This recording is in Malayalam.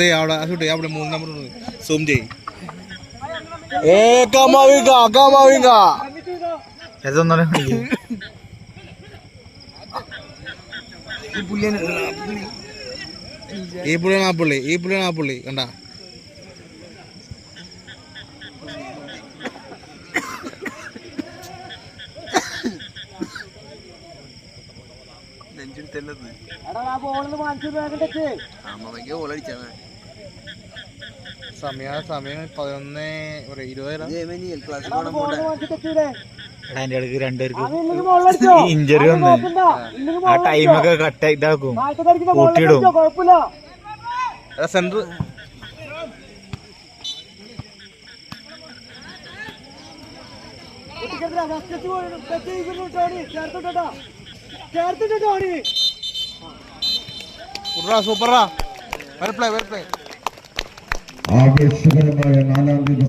അതെ അവിടെ അവിടെ 3 നമ്പർ സൂം ചെയ്യും. ഈ പുള്ളിയാണ് ആ പുള്ളി കണ്ടാ. സമയം 11:20. ഇഞ്ചറി വന്ന് ആ ടൈമൊക്കെ കട്ട് ഇതാക്കും, കൂട്ടിയിടും. സെന്റർ സൂപ്പറാ. ആവേശകരമായ 4ാം ദിവസം